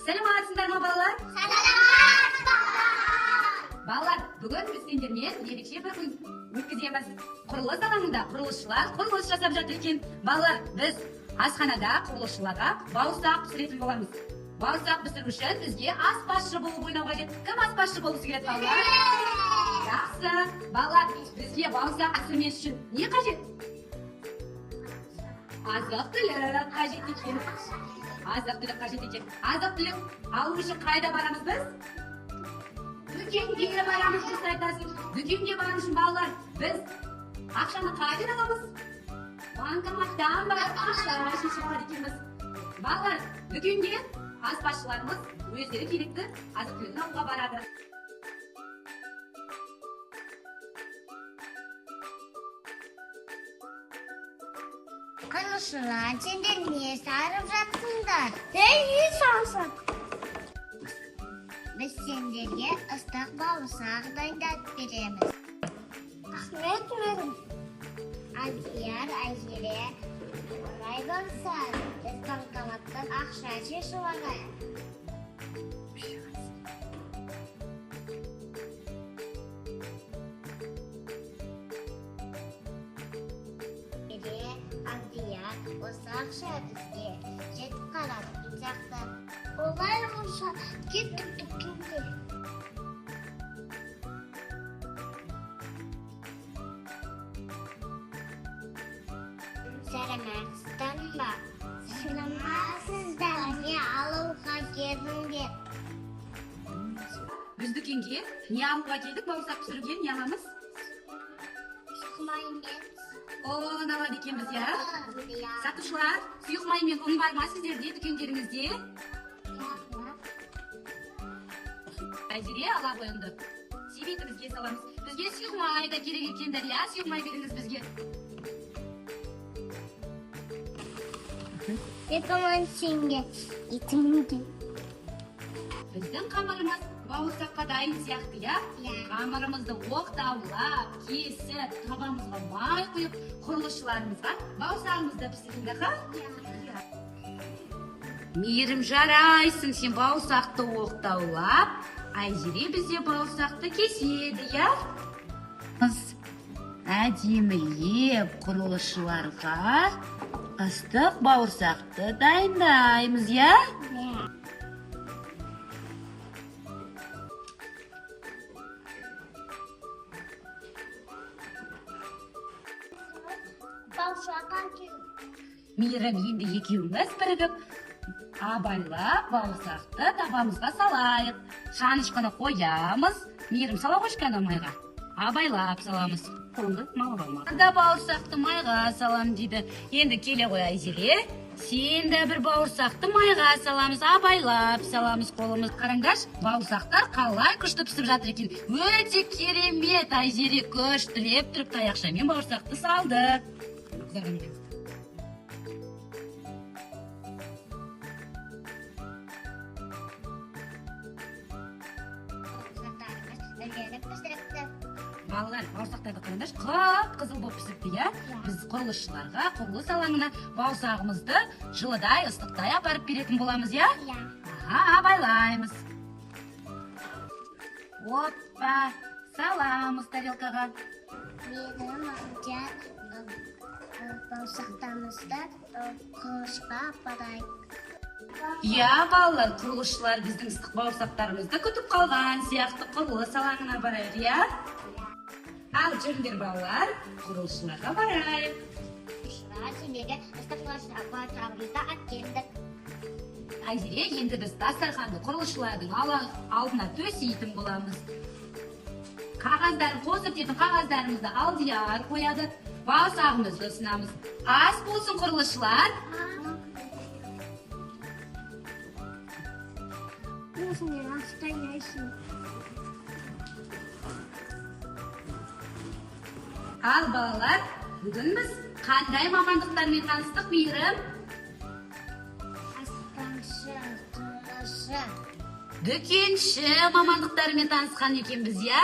Саламатсыздар ма балалар? Саламатсыздар. Балалар, бүгін біз сендермен ерекше бір күн өткіземіз. Құрылыс алаңында құрылысшылар құрылыс жасап жатыр екен. Балалар, біз асханада құрылысшыларға бауырсақ пісіретін боламыз. Бауырсақ пісіру үшін бізге аспазшы болып ойнау қажет. Кім аспазшы болғысы келеді, балалар? Жақсы. Балалар, бізге бауырсақ пісірмес үшін не қажет? Азық-түлік қажет екен. Азық-түлік қажет екен. Азық-түлік алу үшін қайда барамыз біз? Дүкенге барамыз, дұрыс айтасың. Дүкенге бару үшін балалар, біз ақшаны қайдан аламыз? Банкоматтан барып ақша шешіп алады екенбіз. Балалар, дүкенге аспазшыларымыз өздері керекті азық-түлігін алуға барады. Құрылысшылар, сендер не сарып жатсыңдар? Үй салсын. Біз сендерге ыстық бауырсақ дайындатып береміз. Рахмет мөрім. Алдияр, Айзере, олай болса, біз банкоматтан ақша шешіп алайық. Алдияр, осы ақша бізге жетіп қалады жақты. Олай болса, кеттік дүкенге. Сәлематсыздар ма? Сәлематсыздар. Не алуға келдіңдер? Біз дүкенге не алуға келдік, бауырсақ пісіруге не аламыз? Оны алады екенбіз, я? Сатушылар, сұйық май мен ұн бар ма сіздерде дүкендеріңізде? Айзере, ала қойыңды. Себеті бізге саламыз. Бізге сұйық май да керек екендер, я? Сұйық май беріңіз бізге. 2000 теңге. Итімге. Біздің қамырымыз бауырсаққа дайын сияқты, я? Қамырымызды оқтаулап, кесіп, табамызға май құйып, құрылысшыларымызға бауырсағымызды пісіріңдер, ха? Мейірім, жарайсың, сен бауырсақты оқтаулап, Айзере бізде бауырсақты кеседі, я? Біз әдемілеп құрылысшыларға ыстық бауырсақты дайындаймыз, я? Мейірім, енді екеуіміз бірігіп, абайлап бауырсақты табамызға салайық. Шанышқаны қоямыз. Мейірім, сала қошқаны майға. Абайлап саламыз. Қолды малып алма. Да бауырсақты майға салам дейді. Енді келе қой, Айзере. Сен де бір бауырсақты майға саламыз, абайлап саламыз қолымыз. Қараңдаршы, бауырсақтар қалай күшті пісіп жатыр екен. Өте керемет, Айзере күштілеп тұрып таяқшамен бауырсақты салды. Балалар, бауырсақтарды қараңдаршы, қып-қызыл болып пісіпті, я? Біз құрылысшыларға, құрылыс алаңына бауырсағымызды жылыдай, ыстықтай апарып беретін боламыз, я? Абайлаймыз. Оппа, саламыз тарелкаға. Мейірім, бауырсақтарымызды құрылысқа апарайық. Я, балалар, құрылысшылар біздің ыстық бауырсақтарымызды күтіп қалған сияқты құрылыс алаңына барайық, я? Ал жүріңдер, балалар, құрылысшыларға барайық. Сендерге ыстық бауырсағымызды әкелдік. Айзере, енді біз дастарханды құрылысшылардың алдына төсейтін боламыз. Қағаздарын қосып дейтін қағаздарымызды Алдияр қояды. Бауырсағымызды ұсынамыз. Ас болсын, құрылысшылар. Ал балалар, бүгін біз қандай мамандықтармен таныстық, Мейірім? Аспазшы, құрылысшы. Дүкенші мамандықтарымен танысқан екенбіз, я?